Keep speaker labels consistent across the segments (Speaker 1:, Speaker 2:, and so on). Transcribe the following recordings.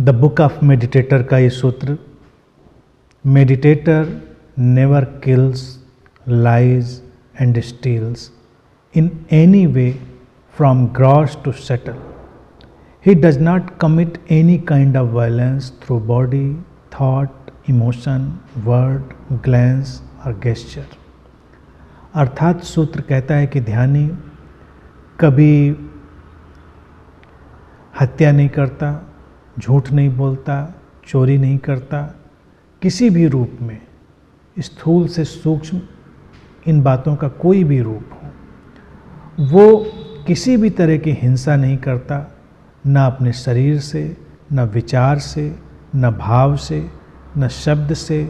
Speaker 1: The book of meditator का ये सूत्र, meditator never kills, lies and steals in any way from gross to subtle. He does not commit any kind of violence through body, thought, emotion, word, glance or gesture. अर्थात सूत्र कहता है कि ध्यानी कभी हत्या नहीं करता, झूठ नहीं बोलता, चोरी नहीं करता, किसी भी रूप में, स्थूल से सूक्ष्म इन बातों का कोई भी रूप हो, वो किसी भी तरह की हिंसा नहीं करता, न अपने शरीर से, न विचार से, न भाव से, न शब्द से,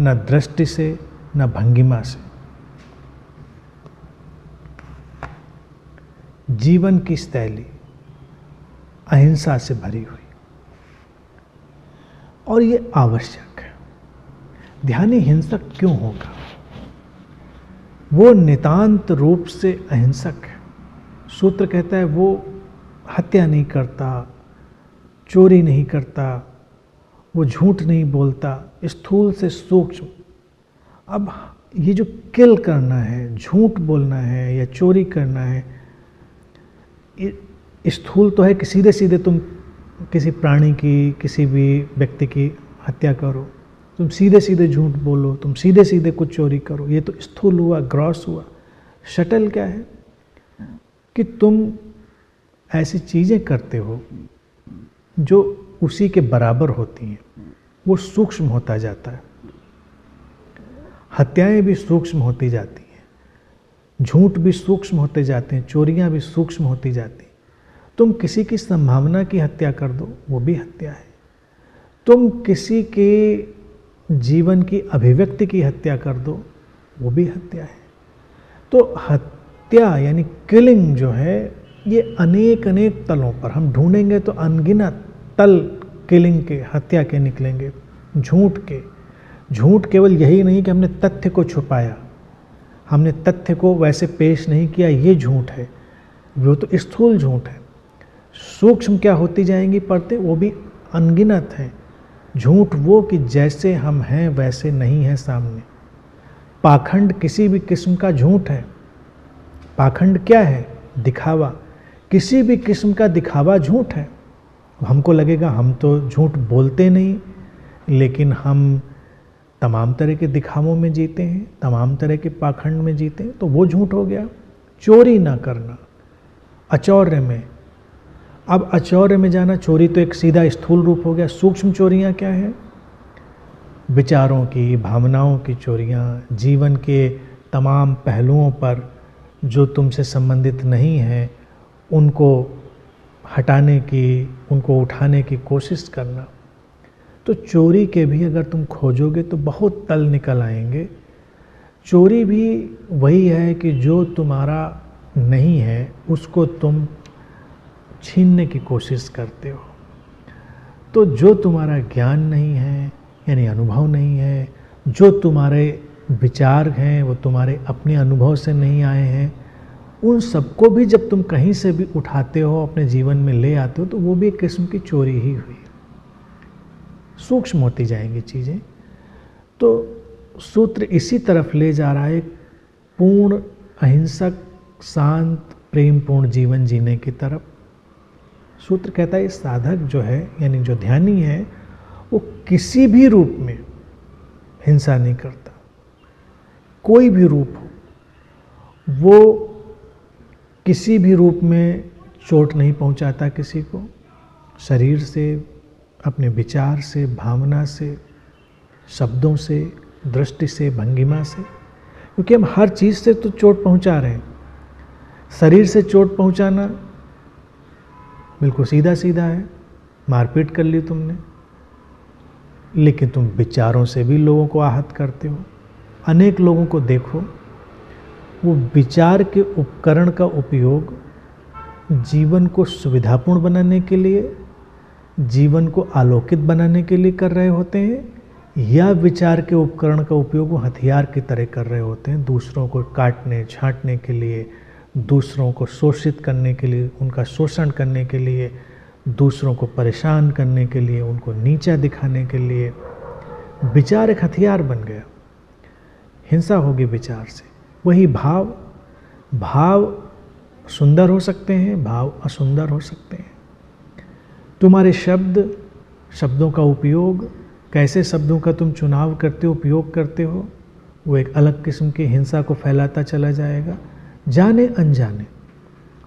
Speaker 1: न दृष्टि से, न भंगिमा से। जीवन की शैली अहिंसा से भरी हुई, और ये आवश्यक है। ध्यानी हिंसक क्यों होगा? वो नितांत रूप से अहिंसक है। सूत्र कहता है वो हत्या नहीं करता, चोरी नहीं करता, वो झूठ नहीं बोलता, स्थूल से सूक्ष्म। अब ये जो किल करना है, झूठ बोलना है या चोरी करना है, स्थूल तो है कि सीधे सीधे तुम किसी प्राणी की, किसी भी व्यक्ति की हत्या करो, तुम सीधे सीधे झूठ बोलो, तुम सीधे सीधे कुछ चोरी करो, ये तो स्थूल हुआ, ग्रॉस हुआ। शटल क्या है कि तुम ऐसी चीज़ें करते हो जो उसी के बराबर होती हैं, वो सूक्ष्म होता जाता है। हत्याएं भी सूक्ष्म होती जाती हैं, झूठ भी सूक्ष्म होते जाते हैं, चोरियां भी सूक्ष्म होती जाती हैं। तुम किसी की संभावना की हत्या कर दो, वो भी हत्या है। तुम किसी के जीवन की अभिव्यक्ति की हत्या कर दो, वो भी हत्या है। तो हत्या यानी किलिंग जो है, ये अनेक अनेक तलों पर हम ढूंढेंगे तो अनगिनत तल किलिंग के, हत्या के निकलेंगे। झूठ केवल यही नहीं कि हमने तथ्य को छुपाया, हमने तथ्य को वैसे पेश नहीं किया, ये झूठ है, वो तो स्थूल झूठ है। सूक्ष्म क्या होती जाएंगी परतें, वो भी अनगिनत हैं। झूठ वो कि जैसे हम हैं वैसे नहीं है सामने। पाखंड किसी भी किस्म का झूठ है। पाखंड क्या है? दिखावा। किसी भी किस्म का दिखावा झूठ है। हमको लगेगा हम तो झूठ बोलते नहीं, लेकिन हम तमाम तरह के दिखावों में जीते हैं, तमाम तरह के पाखंड में जीते हैं, तो वो झूठ हो गया। चोरी ना करना, अचौर्य में। अब अचौर्य में जाना, चोरी तो एक सीधा स्थूल रूप हो गया। सूक्ष्म चोरियां क्या है? विचारों की, भावनाओं की चोरियां, जीवन के तमाम पहलुओं पर जो तुमसे संबंधित नहीं है उनको हटाने की, उनको उठाने की कोशिश करना। तो चोरी के भी अगर तुम खोजोगे तो बहुत तल निकल आएंगे। चोरी भी वही है कि जो तुम्हारा नहीं है उसको तुम छीनने की कोशिश करते हो। तो जो तुम्हारा ज्ञान नहीं है यानी अनुभव नहीं है, जो तुम्हारे विचार हैं वो तुम्हारे अपने अनुभव से नहीं आए हैं, उन सबको भी जब तुम कहीं से भी उठाते हो, अपने जीवन में ले आते हो, तो वो भी एक किस्म की चोरी ही हुई। सूक्ष्म होती जाएंगी चीज़ें। तो सूत्र इसी तरफ ले जा रहा है, पूर्ण अहिंसक, शांत, प्रेमपूर्ण जीवन जीने की तरफ। सूत्र कहता है साधक जो है यानी जो ध्यानी है, वो किसी भी रूप में हिंसा नहीं करता। कोई भी रूप हो, वो किसी भी रूप में चोट नहीं पहुंचाता किसी को, शरीर से, अपने विचार से, भावना से, शब्दों से, दृष्टि से, भंगिमा से। क्योंकि हम हर चीज़ से तो चोट पहुंचा रहे हैं। शरीर से चोट पहुंचाना बिल्कुल सीधा सीधा है, मारपीट कर ली तुमने, लेकिन तुम विचारों से भी लोगों को आहत करते हो। अनेक लोगों को देखो, वो विचार के उपकरण का उपयोग जीवन को सुविधापूर्ण बनाने के लिए, जीवन को आलोकित बनाने के लिए कर रहे होते हैं, या विचार के उपकरण का उपयोग वो हथियार की तरह कर रहे होते हैं, दूसरों को काटने छांटने के लिए, दूसरों को शोषित करने के लिए, उनका शोषण करने के लिए, दूसरों को परेशान करने के लिए, उनको नीचा दिखाने के लिए। विचार एक हथियार बन गया, हिंसा होगी विचार से। वही भाव सुंदर हो सकते हैं, भाव असुंदर हो सकते हैं। तुम्हारे शब्दों का उपयोग, कैसे शब्दों का तुम चुनाव करते हो, उपयोग करते हो, वो एक अलग किस्म की हिंसा को फैलाता चला जाएगा। जाने अनजाने,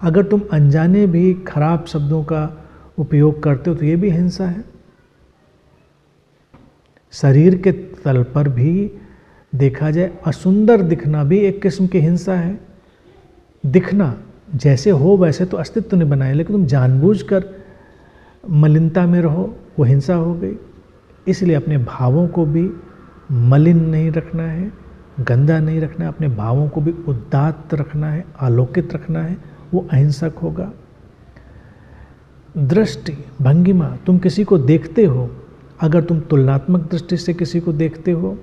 Speaker 1: अगर तुम अनजाने भी खराब शब्दों का उपयोग करते हो तो ये भी हिंसा है। शरीर के तल पर भी देखा जाए असुंदर दिखना भी एक किस्म की हिंसा है। दिखना जैसे हो वैसे तो अस्तित्व ने बनाया, लेकिन तुम जानबूझकर मलिनता में रहो, वो हिंसा हो गई। इसलिए अपने भावों को भी मलिन नहीं रखना है, गंदा नहीं रखना है, अपने भावों को भी उदात्त रखना है, आलोकित रखना है, वो अहिंसक होगा। दृष्टि, भंगिमा, तुम किसी को देखते हो, अगर तुम तुलनात्मक दृष्टि से किसी को देखते हो,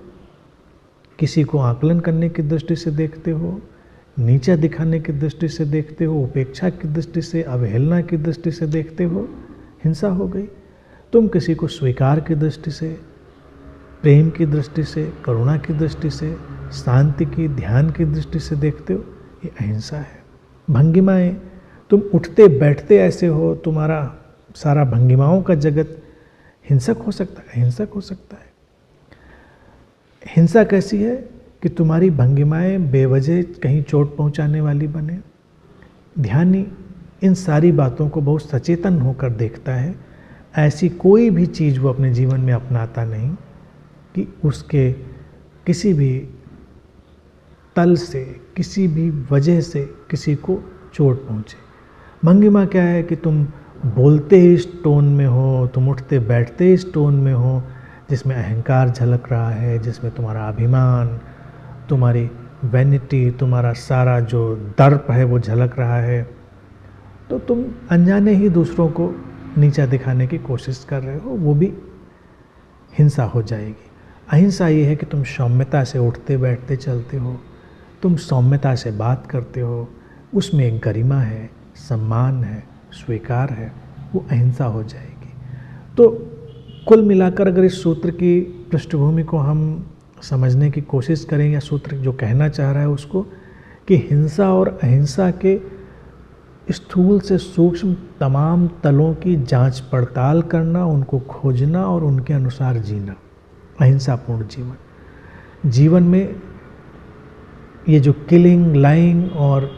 Speaker 1: किसी को आकलन करने की दृष्टि से देखते हो, नीचा दिखाने की दृष्टि से देखते हो, उपेक्षा की दृष्टि से, अवहेलना की दृष्टि से देखते हो, हिंसा हो गई। तुम किसी को स्वीकार की दृष्टि से, प्रेम की दृष्टि से, करुणा की दृष्टि से, शांति की, ध्यान की दृष्टि से देखते हो, ये अहिंसा है। भंगिमाएं, तुम उठते बैठते ऐसे हो, तुम्हारा सारा भंगिमाओं का जगत हिंसक हो सकता है, अहिंसक हो सकता है। हिंसा कैसी है कि तुम्हारी भंगिमाएं बेवजह कहीं चोट पहुंचाने वाली बने। ध्यानी इन सारी बातों को बहुत सचेतन होकर देखता है। ऐसी कोई भी चीज़ वो अपने जीवन में अपनाता नहीं कि उसके किसी भी तल से, किसी भी वजह से किसी को चोट पहुँचे। भंगिमा क्या है कि तुम बोलते ही इस टोन में हो, तुम उठते बैठते इस टोन में हो जिसमें अहंकार झलक रहा है, जिसमें तुम्हारा अभिमान, तुम्हारी वैनिटी, तुम्हारा सारा जो दर्प है वो झलक रहा है। तो तुम अनजाने ही दूसरों को नीचा दिखाने की कोशिश कर रहे हो, वो भी हिंसा हो जाएगी। अहिंसा ये है कि तुम सौम्यता से उठते बैठते चलते हो, तुम सौम्यता से बात करते हो, उसमें एक गरिमा है, सम्मान है, स्वीकार है, वो अहिंसा हो जाएगी। तो कुल मिलाकर अगर इस सूत्र की पृष्ठभूमि को हम समझने की कोशिश करें, या सूत्र जो कहना चाह रहा है उसको, कि हिंसा और अहिंसा के स्थूल से सूक्ष्म तमाम तलों की जांच पड़ताल करना, उनको खोजना और उनके अनुसार जीना, अहिंसापूर्ण जीवन। जीवन में ये जो किलिंग, लाइंग और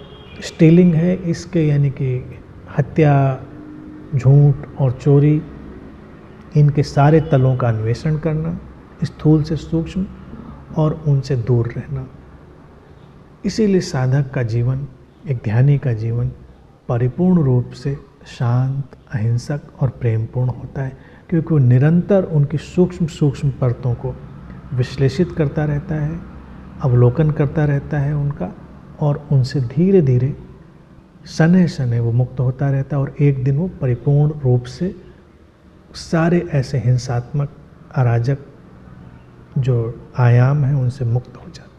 Speaker 1: स्टीलिंग है, इसके यानी कि हत्या, झूठ और चोरी, इनके सारे तलों का अन्वेषण करना, स्थूल से सूक्ष्म, और उनसे दूर रहना। इसीलिए साधक का जीवन, एक ध्यानी का जीवन परिपूर्ण रूप से शांत, अहिंसक और प्रेमपूर्ण होता है, क्योंकि वो निरंतर उनकी सूक्ष्म सूक्ष्म परतों को विश्लेषित करता रहता है, अवलोकन करता रहता है उनका, और उनसे धीरे धीरे शनै शनै वो मुक्त होता रहता है, और एक दिन वो परिपूर्ण रूप से सारे ऐसे हिंसात्मक, अराजक जो आयाम हैं उनसे मुक्त हो जाता है।